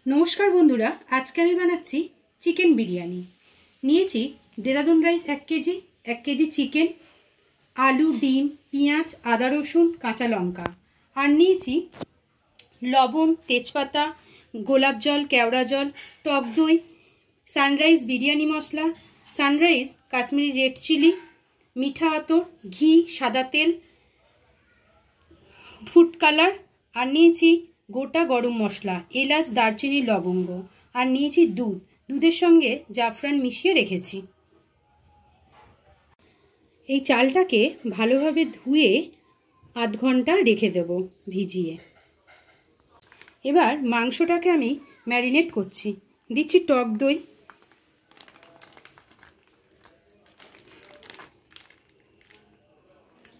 नमस्कार बंधुरा आज के बनाচ্ছি चिकेन बिरियानी। निয়েছি देहरादून राइस 1 केजी चिकेन, आलू, डिम, पेঁয়াজ, आदा रसुन, काँचा लंका और निয়েছি लवण, तेजपाता, गोलाप जल, केवड़ा जल, टक दई, सानराइज बिरियानी मसला, सानराइज काश्मीरी रेड चिली, मीठा आतর, घी, सादा तेल, फूड कलर और निয়েছি गोटा गरम मसला, एलाच, दारचिनी, लवंग और निয়েছি दूध। दूधের সঙ্গে জাফরান মিশিয়ে রেখেছি। এই চালটাকে ভালোভাবে ধুয়ে আধ ঘন্টা রেখে দেব ভিজিয়ে। এবার মাংসটাকে আমি ম্যারিনেট করছি। দিচ্ছি টক দই,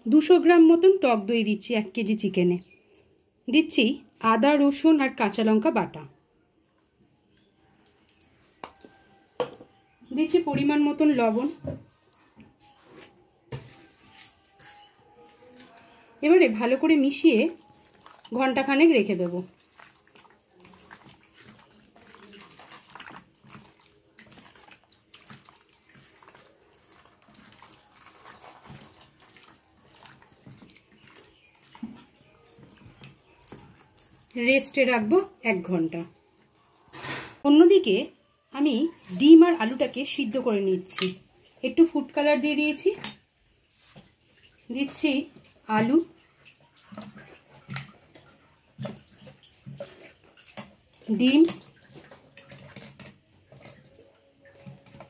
দুশো গ্রাম মতন টক দই দিচ্ছি 1 কেজি চিকেনে। দিচ্ছি आदा रसुन और काँचा लंका बाटा, दिच्छी परिमाण मतन लवण। एबारे भालो करे मिशिए घंटा खानेक रेखे देब। रेस्टे राखबो 1 घंटा। अन्यदिके आमी डिम और आलूटाके सिद्ध करे निচ্ছি। एकटू फूड कलर दिए दिएছি, दिচ্ছি आलू, डिम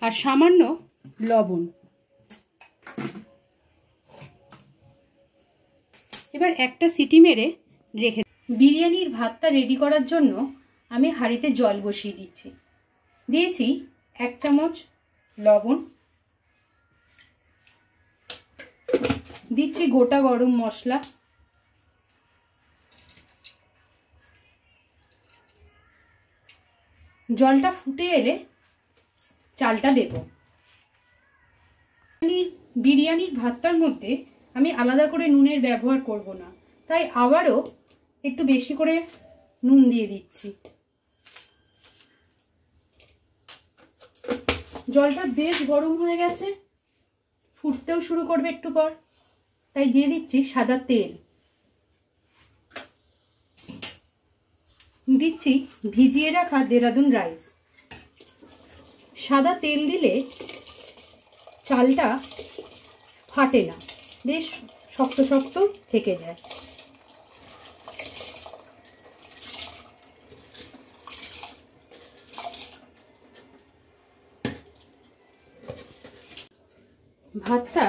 और सामान्य लवण। एबार एकटा सीटी मेरे रेखे बिरियानिर भातटा रेडी करार जोन्नो आमी हाঁড়িতে जल बसिए दिচ্ছি। दिएছি 1 চামচ लवण, दिচ্ছি गोटा गरम मसला, जलटा फुटे एले चालटा देब। बिरियानिर भातटार मধ্যে আমি আলাদা করে নুনের ব্যবহার করব না, তাই আবারও একটু বেশি করে নুন দিয়ে দিচ্ছি। জলটা বেশ গরম হয়ে গেছে, ফুটতেও শুরু করবে একটু পর, তাই দিয়ে দিচ্ছি সাদা তেল। দিচ্ছি ভিজিয়ে রাখা দেহরাদুন রাইস। সাদা তেল দিলে চালটা ফাটে না, বেশ শক্ত শক্ত থেকে যায়। ভাতটা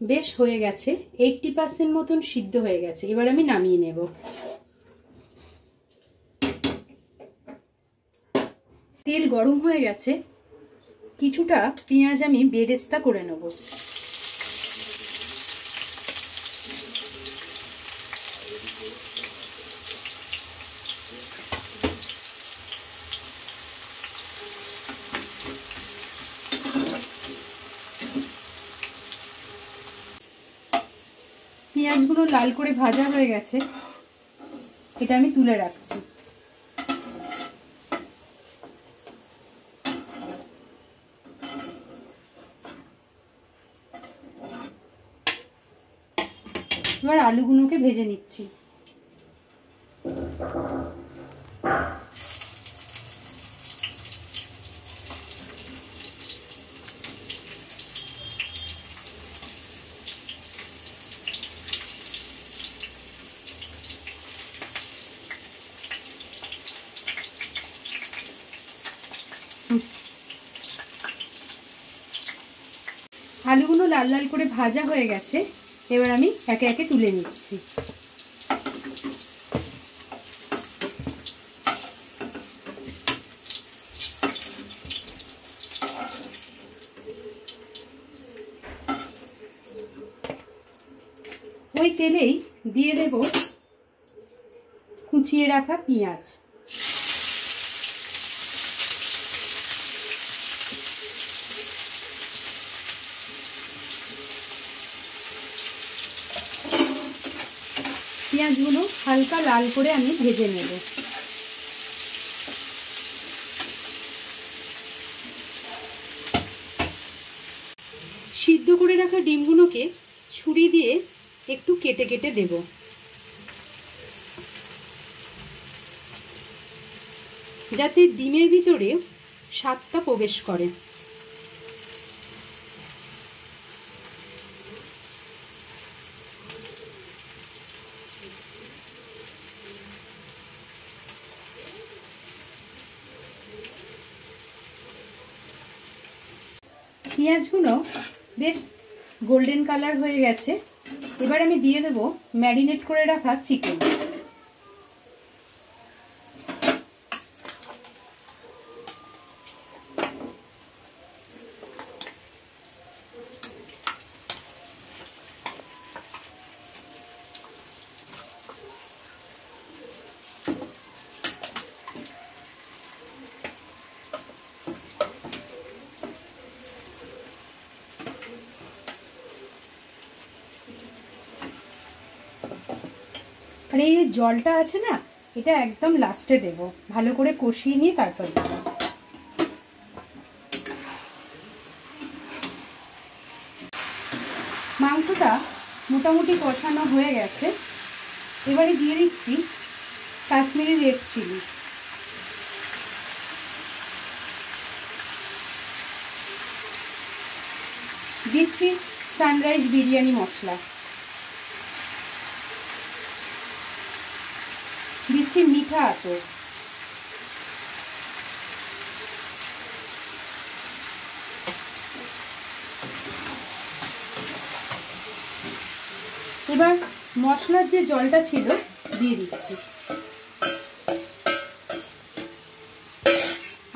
বেশ হয়ে গেছে, 80% মতন সিদ্ধ হয়ে গেছে। এবার আমি নামিয়ে নেব। তেল গরম হয়ে গেছে, কিছুটা পেঁয়াজ আমি বেরেস্তা করে নেব। পেঁয়াজগুলো লাল করে ভাজা হয়ে গেছে, এটা আমি তুলে রাখছি। এবার আলুগুলোকে ভেজে নিচ্ছি। আলুগুলো লাল লাল করে ভাজা হয়ে গেছে, এবার আমি একে একে তুলে নিচ্ছি। ওই তেলেই দিয়ে দেব কুচিয়ে রাখা পেঁয়াজ, পেঁয়াজগুলো হালকা লাল করে আমি ভেজে নেব। সিদ্ধ করে রাখা ডিমগুলোকে ছুরি দিয়ে একটু কেটে কেটে দেব। যাতে ডিমের ভিতরে স্বাদটা প্রবেশ করে। পেঁয়াজগুলো বেশ গোল্ডেন কালার হয়ে গেছে। এবার আমি দিয়ে দেব ম্যারিনেট করে রাখা চিকেন। আর এই যে জলটা আছে না, এটা একদম লাস্টে দেব, ভালো করে কষিয়ে নিয়ে তারপর দেব। মাংসটা মোটামুটি কষানো হয়ে গেছে। এবারে দিয়ে দিচ্ছি কাশ্মীরি রেড চিলি। দিচ্ছি সানরাইজ বিরিয়ানি মশলা, দিচ্ছি মিঠা আতর, এবার মশলার যে জলটা ছিল দিয়ে দিচ্ছি।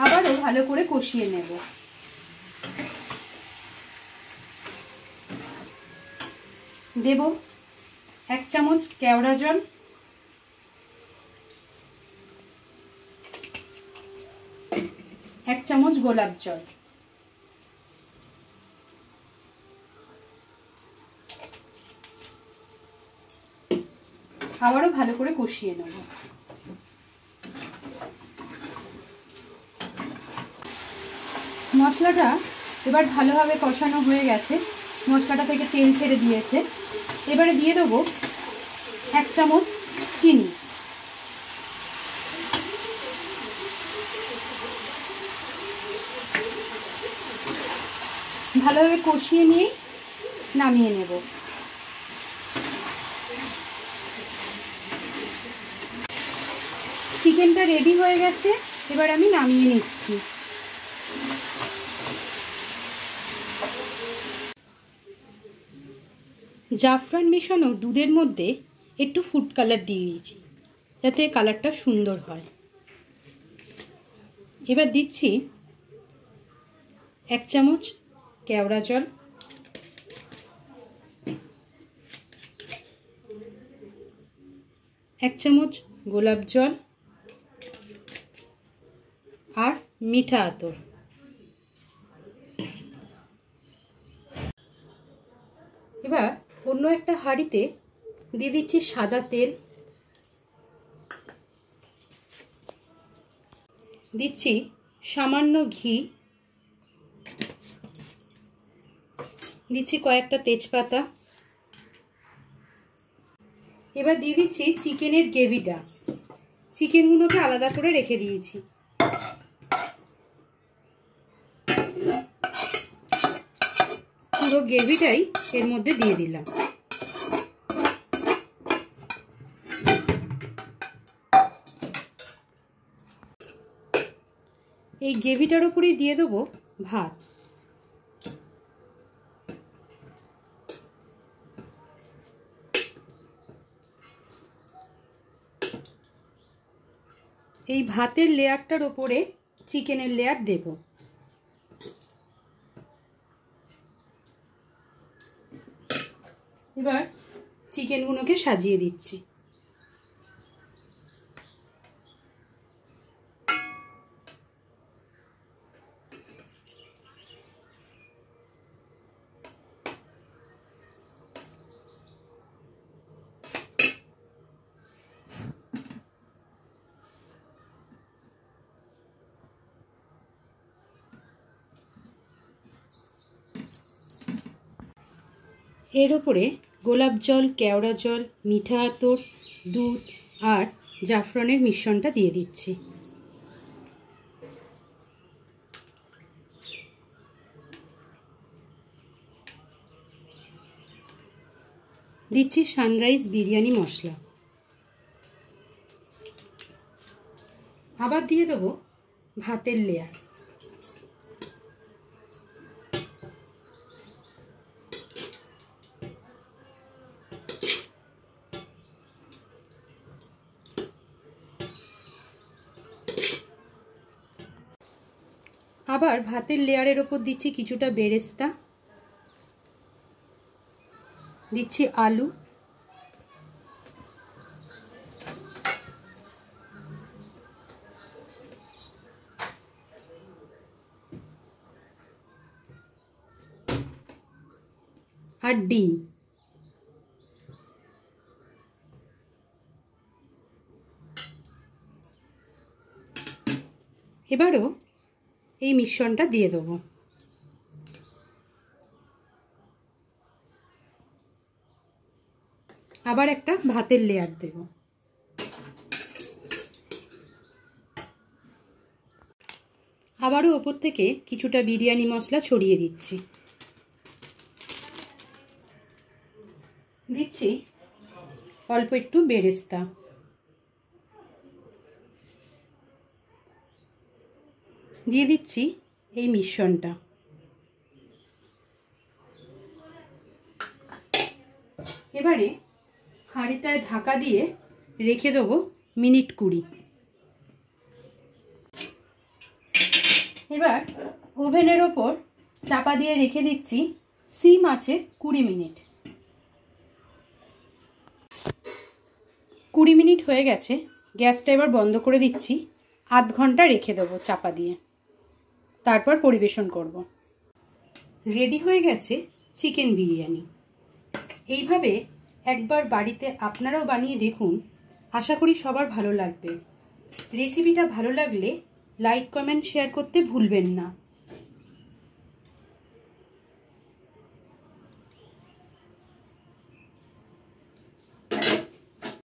আবারও ভালো করে কষিয়ে নেব। দেব 1 চামচ কেওড়া জল, এক চামচ গোলাপ জল, আবারও ভালো করে কষিয়ে নেব। মশলাটা এবার ভালোভাবে কষানো হয়ে গেছে, মশলাটা থেকে তেল ছেড়ে দিয়েছে। এবারে দিয়ে দেবো 1 চামচ চিনি, ভালোভাবে কষিয়ে নিয়ে নামিয়ে নেব। চিকেনটা রেডি হয়ে গেছে, এবার আমি নামিয়ে নিচ্ছি। জাফরান মেশানো দুধের মধ্যে একটু ফুড কালার দিয়ে দিয়েছি যাতে কালারটা সুন্দর হয়। এবার দিচ্ছি 1 চামচ কেওড়া জল, 1 চামচ গোলাপ জল আর মিঠা আতর। এবার অন্য একটা হাঁড়িতে দিয়ে দিচ্ছি সাদা তেল, দিচ্ছি সামান্য ঘি, দিচ্ছি কয়েকটা তেজপাতা। এবার দিয়ে দিচ্ছি চিকেনের গ্রেভিটা। চিকেনগুলোকে আলাদা করে রেখে দিয়েছি। পুরো গ্রেভিটাই এর মধ্যে দিয়ে দিলাম। এই গ্রেভিটার উপরেই দিয়ে দেবো ভাত। এই ভাতের লেয়ারটার ওপরে চিকেনের লেয়ার দেব। এবার চিকেনগুলোকে সাজিয়ে দিচ্ছি। এর ওপরে গোলাপ জল, কেওড়া জল, মিঠা আতর, দুধ আর জাফরানের মিশ্রণটা দিয়ে দিচ্ছি। দিচ্ছি সানরাইজ বিরিয়ানি মশলা। আবার দিয়ে দেবো ভাতের লেয়ার। আবার ভাতের লেয়ারের ওপর দিচ্ছি কিছুটা বেরেস্তা, দিচ্ছি আলু, আর ডিম। এবারও এই মিশ্রণটা দিয়ে দেবো। আবার একটা ভাতের লেয়ার দেব। আবারও ওপর থেকে কিছুটা বিরিয়ানি মশলা ছড়িয়ে দিচ্ছি। দিচ্ছি অল্প একটু বেরেস্তা। দিয়ে দিচ্ছি এই মিশ্রণটা। এবারে হাঁড়িটায় ঢাকা দিয়ে রেখে দেবো মিনিট 20। এবার ওভেনের ওপর চাপা দিয়ে রেখে দিচ্ছি সিম আঁচে 20 মিনিট। 20 মিনিট হয়ে গেছে, গ্যাসটা এবার বন্ধ করে দিচ্ছি। আধ ঘন্টা রেখে দেবো চাপা দিয়ে, তারপর পরিবেশন করব। রেডি হয়ে গেছে চিকেন বিরিয়ানি। এইভাবে একবার বাড়িতে আপনারাও বানিয়ে দেখুন, আশা করি সবার ভালো লাগবে। রেসিপিটা ভালো লাগলে লাইক, কমেন্ট, শেয়ার করতে ভুলবেন না।